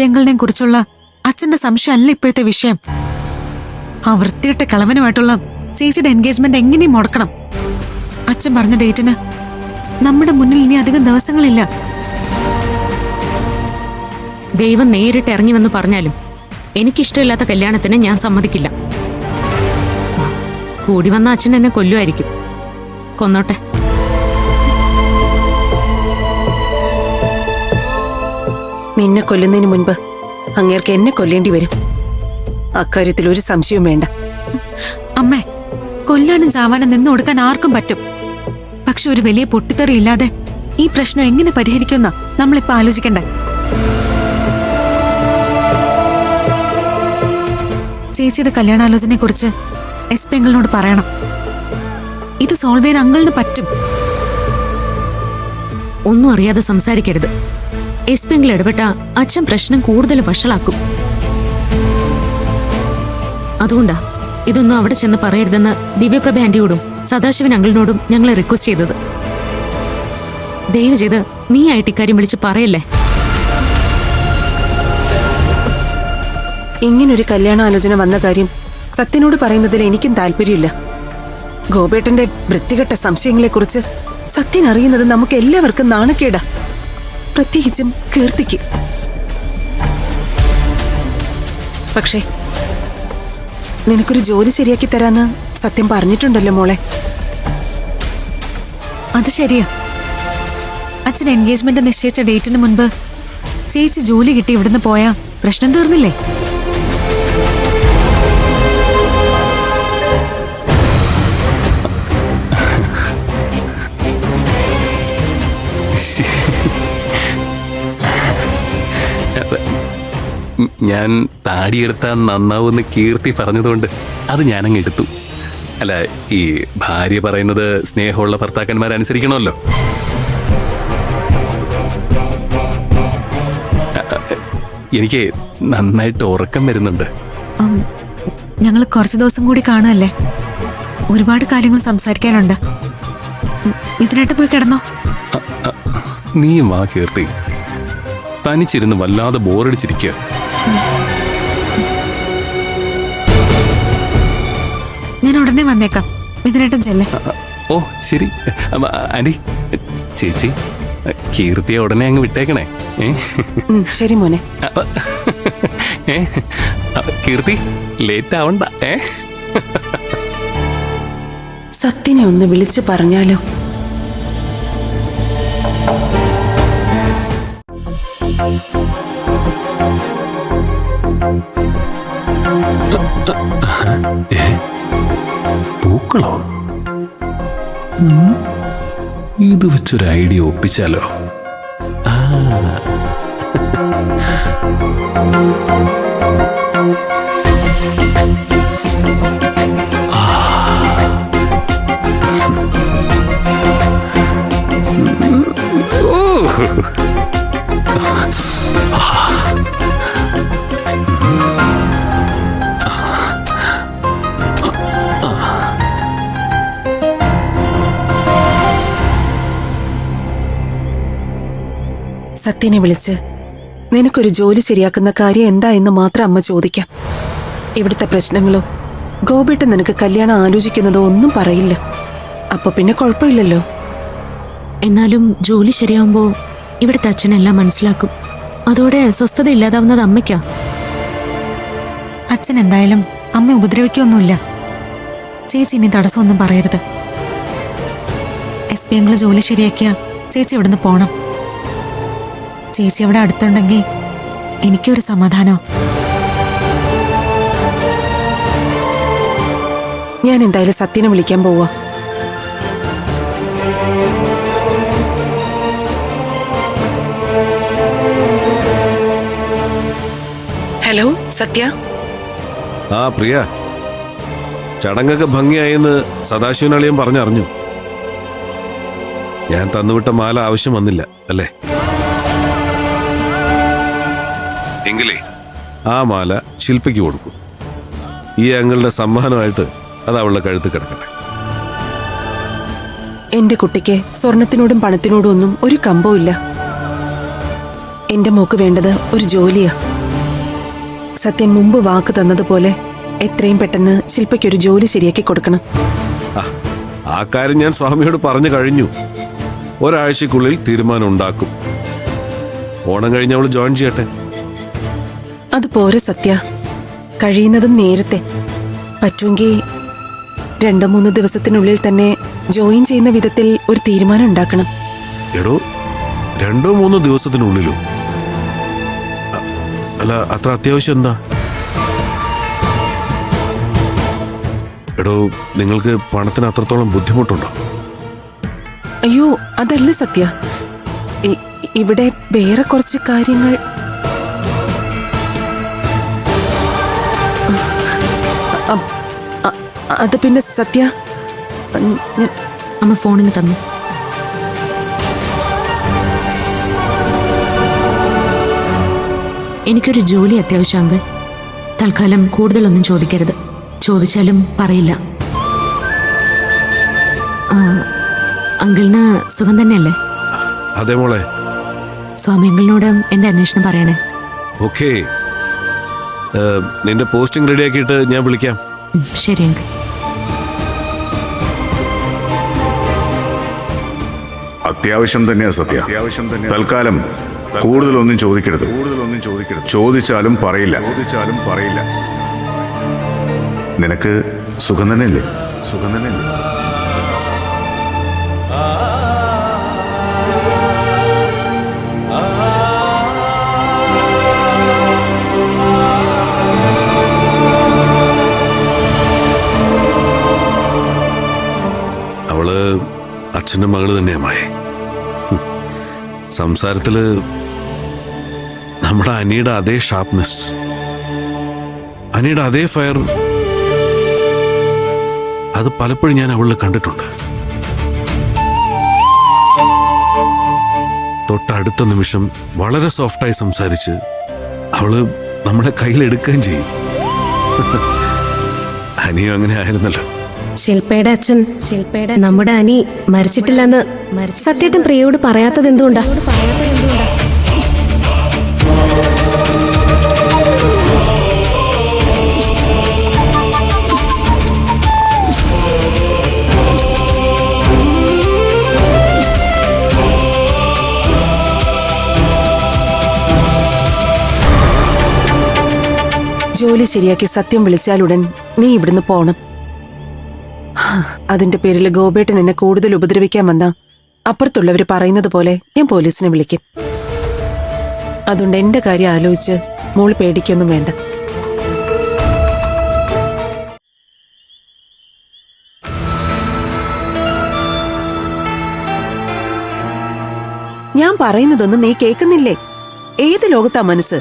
അങ്കിളിനെയും കുറിച്ചുള്ള അച്ഛന്റെ സംശയം അല്ല ഇപ്പോഴത്തെ വിഷയം. ആ വൃത്തിയിട്ട കളവനുമായിട്ടുള്ള ചേച്ചിയുടെ എൻഗേജ്മെന്റ് എങ്ങനെയും മുടക്കണം. അച്ഛൻ പറഞ്ഞ ഡേറ്റിന് നമ്മുടെ മുന്നിൽ ഇനി അധികം ദിവസങ്ങളില്ല. ദൈവം നേരിട്ട് ഇറങ്ങി വന്ന് പറഞ്ഞാലും എനിക്കിഷ്ടമില്ലാത്ത കല്യാണത്തിന് ഞാൻ സമ്മതിക്കില്ല. കൂടി വന്ന അച്ഛൻ എന്നെ കൊല്ലുമായിരിക്കും. കൊന്നോട്ടെ. നിന്നെ കൊല്ലുന്നതിന് മുൻപ് അങ്ങേർക്ക് എന്നെ കൊല്ലേണ്ടി വരും. അക്കാര്യത്തിൽ ഒരു സംശയവും വേണ്ട. അമ്മേ, കൊല്ലാനും ചാവാനും നിന്ന് കൊടുക്കാൻ ആർക്കും പറ്റും. പക്ഷെ ഒരു വലിയ പൊട്ടിത്തെറി ഇല്ലാതെ ഈ പ്രശ്നം എങ്ങനെ പരിഹരിക്കുന്ന നമ്മളിപ്പോ ആലോചിക്കണ്ടേ. ചേച്ചിയുടെ കല്യാണാലോചനയെ കുറിച്ച് എസ് പി അങ്കിളിനോട് പറയണം. ഇത് സോൾവ് ചെയ്യാൻ അങ്കിളിന് പറ്റും. ഒന്നും അറിയാതെ സംസാരിക്കരുത്. എസ് പി അങ്കിൾ ഇടപെട്ട അച്ഛൻ പ്രശ്നം കൂടുതൽ വഷളാക്കും. അതുകൊണ്ടാ ഇതൊന്നും അവിടെ ചെന്ന് പറയരുതെന്ന് ദിവ്യപ്രഭ ആന്റിയോടും സദാശിവൻ അങ്കിളിനോടും ഞങ്ങളെ റിക്വസ്റ്റ് ചെയ്തത്. ദയവ് ചെയ്ത് നീ ആയിട്ട് ഇക്കാര്യം വിളിച്ച് പറയല്ലേ. ഇങ്ങനൊരു കല്യാണാലോചന വന്ന കാര്യം സത്യനോട് പറയുന്നതിൽ എനിക്കും താല്പര്യമില്ല. ഗോപേട്ടന്റെ വൃത്തികെട്ട സംശയങ്ങളെക്കുറിച്ച് സത്യൻ അറിയുന്നത് നമുക്ക് എല്ലാവർക്കും നാണക്കേടാ, പ്രത്യേകിച്ചും കീർത്തിക്ക്. പക്ഷേ നിനക്കൊരു ജോലി ശരിയാക്കി തരാന്ന് സത്യം പറഞ്ഞിട്ടുണ്ടല്ലോ മോളെ. അത് ശരിയാ. അച്ഛൻ എൻഗേജ്മെന്റ് നിശ്ചയിച്ച ഡേറ്റിന് മുൻപ് ചേച്ചി ജോലി കിട്ടി ഇവിടുന്ന് പോയാ പ്രശ്നം തീർന്നില്ലേ? ഞാൻ താടിയെടുത്താൽ നന്നാവുമെന്ന് കീർത്തി പറഞ്ഞതുകൊണ്ട് അത് ഞാനങ്ങ് എടുത്തു. അല്ല, ഈ ഭാര്യ പറയുന്നത് സ്നേഹമുള്ള ഭർത്താക്കന്മാരനുസരിക്കണമല്ലോ. എനിക്ക് നന്നായിട്ട് ഉറക്കം വരുന്നുണ്ട്. ഞങ്ങൾ കുറച്ച് ദിവസം കൂടി കാണുമല്ലേ, ഒരുപാട് കാര്യങ്ങൾ സംസാരിക്കാനുണ്ട്. ഇതിനായിട്ട് പോയി കിടന്നോ. നീയും വാ കീർത്തി. തനിച്ചിരുന്ന് വല്ലാതെ ബോറടിച്ചിരിക്കുക. ഞാൻ ഉടനെ വന്നേക്കാം. ഇതിനായിട്ടും ചെല്ലേ. ഓ ശരി ആന്റി. ചേച്ചി, കീർത്തിയെ ഉടനെ അങ്ങ് വിട്ടേക്കണേ. ശരി മോനെ. കീർത്തി, ലേറ്റ് ആവണ്ട. സത്യനെ ഒന്ന് വിളിച്ചു പറഞ്ഞാലോ? പൂക്കളോ? ഇത് വെച്ചൊരു ഐഡിയ ഒപ്പിച്ചാലോ? സത്യനെ വിളിച്ച് നിനക്കൊരു ജോലി ശരിയാക്കുന്ന കാര്യം എന്താ എന്ന് മാത്രം അമ്മ ചോദിക്കാം. ഇവിടുത്തെ പ്രശ്നങ്ങളോ ഗോപേട്ടൻ നിനക്ക് കല്യാണം ആലോചിക്കുന്നതോ ഒന്നും പറയില്ല. അപ്പൊ പിന്നെ കുഴപ്പമില്ലല്ലോ. എന്നാലും ജോലി ശരിയാവുമ്പോ ഇവിടുത്തെ അച്ഛനെല്ലാം മനസ്സിലാക്കും. അതോടെ സ്വസ്ഥത ഇല്ലാതാവുന്നത് അമ്മയ്ക്കാ. അച്ഛൻ എന്തായാലും അമ്മ ഉപദ്രവിക്കൊന്നുമില്ല. ചേച്ചി ഇനി തടസ്സമൊന്നും പറയരുത്. എസ് പി അങ്കിള് ജോലി ശരിയാക്കിയ ചേച്ചി ഇവിടുന്ന് പോണം. ചേച്ചി അവിടെ അടുത്തുണ്ടെങ്കിൽ എനിക്കൊരു സമാധാനം. ഞാൻ എന്തായാലും സത്യനെ വിളിക്കാൻ പോവാ. ഹലോ സത്യ. ആ പ്രിയ, ചടങ്ങൊക്കെ ഭംഗിയായെന്ന് സദാശിവനളിയൻ പറഞ്ഞറിഞ്ഞു. ഞാൻ തന്നുവിട്ട മാല ആവശ്യം വന്നില്ല അല്ലേ? എങ്കിലേ ആ മാല ശില്പയ്ക്ക് കൊടുക്കും. ഈ അങ്ങളുടെ സമ്മാനമായിട്ട് അത് അവളുടെ കഴുത്ത് കിടക്കട്ടെ. എന്റെ കുട്ടിക്ക് സ്വർണത്തിനോടും പണത്തിനോടും ഒന്നും ഒരു കമ്പവും ഇല്ല. എന്റെ മോക്ക് വേണ്ടത് ഒരു ജോലിയാ. സത്യൻ മുമ്പ് വാക്ക് തന്നതുപോലെ എത്രയും പെട്ടെന്ന് ശില്പയ്ക്കൊരു ജോലി ശരിയാക്കി കൊടുക്കണം. ആ കാര്യം ഞാൻ സ്വാമിയോട് പറഞ്ഞു കഴിഞ്ഞു. ഒരാഴ്ചക്കുള്ളിൽ തീരുമാനം ഉണ്ടാക്കും. ഓണം കഴിഞ്ഞ് അവൾ ജോയിൻ ചെയ്യട്ടെ. അത് പോരെ സത്യ, കഴിയുന്നതും നേരത്തെ. പറ്റുമെങ്കിൽ 2-3 ദിവസത്തിനുള്ളിൽ തന്നെ ജോയിൻ ചെയ്യുന്ന വിധത്തിൽ ഒരു തീരുമാനം ഉണ്ടാക്കണം. എടോ, 2-3 ദിവസത്തിനുള്ളിലോ? അല്ല, അത്ര അത്യാവശ്യം എന്താ? എടോ, നിങ്ങൾക്ക് പണത്തിന് അത്രത്തോളം ബുദ്ധിമുട്ടുണ്ടോ? അയ്യോ, അതല്ല സത്യ. ഇവിടെ വേറെ കുറച്ച് കാര്യങ്ങൾ. അത് പിന്നെ സത്യ, അമ്മ ഫോണിന് തന്നു. എനിക്കൊരു ജോലി അത്യാവശ്യം അങ്കിൾ. തൽക്കാലം കൂടുതലൊന്നും ചോദിക്കരുത്. ചോദിച്ചാലും പറയില്ല. അങ്കിളിന് സുഖം തന്നെയല്ലേ? അതെ മോളെ. സ്വാമി അങ്കിളിനോട് എന്റെ അന്വേഷണം പറയണേ. ഓക്കേ, നിന്റെ പോസ്റ്റിംഗ് റെഡിയാക്കിയിട്ട് ഞാൻ വിളിക്കാം. ശരി അങ്കിൾ. അത്യാവശ്യം തന്നെയാ സത്യ. തൽക്കാലം കൂടുതലൊന്നും ചോദിക്കരുത്. ചോദിച്ചാലും പറയില്ല. നിനക്ക് സുഖം തന്നെയല്ലേ? അവള് അച്ഛൻ്റെ മകള് തന്നെയാ മായ. സംസാരത്തില് നമ്മുടെ അനിയുടെ അതേ ഷാർപ്നെസ്, അനിയുടെ അതേ ഫയർ, അത് പലപ്പോഴും ഞാൻ അവളിൽ കണ്ടിട്ടുണ്ട്. തൊട്ടടുത്ത നിമിഷം വളരെ സോഫ്റ്റായി സംസാരിച്ച് അവള് നമ്മളെ കയ്യിലെടുക്കുകയും ചെയ്യും. അനിയും അങ്ങനെ ആയിരുന്നല്ലോ. ശില്പയുടെ അച്ഛൻ നമ്മുടെ അനി മരിച്ചിട്ടില്ലെന്ന് സത്യേട്ടൻ പ്രിയയോട് പറയാത്തത് എന്തുകൊണ്ടാ? ജോലി ശരിയാക്കി സത്യം വിളിച്ചാലുടൻ നീ ഇവിടുന്ന് പോണം. അതിന്റെ പേരിൽ ഗോപേട്ടൻ എന്നെ കൂടുതൽ ഉപദ്രവിക്കാൻ വന്ന അപ്പുറത്തുള്ളവര് പറയുന്നത് പോലെ ഞാൻ പോലീസിനെ വിളിക്കും. അതുകൊണ്ട് എന്റെ കാര്യം ആലോചിച്ച് മോള് പേടിക്കൊന്നും വേണ്ട. ഞാൻ പറയുന്നതൊന്നും നീ കേൾക്കുന്നില്ലേ? ഏത് ലോകത്താ മനസ്സ്?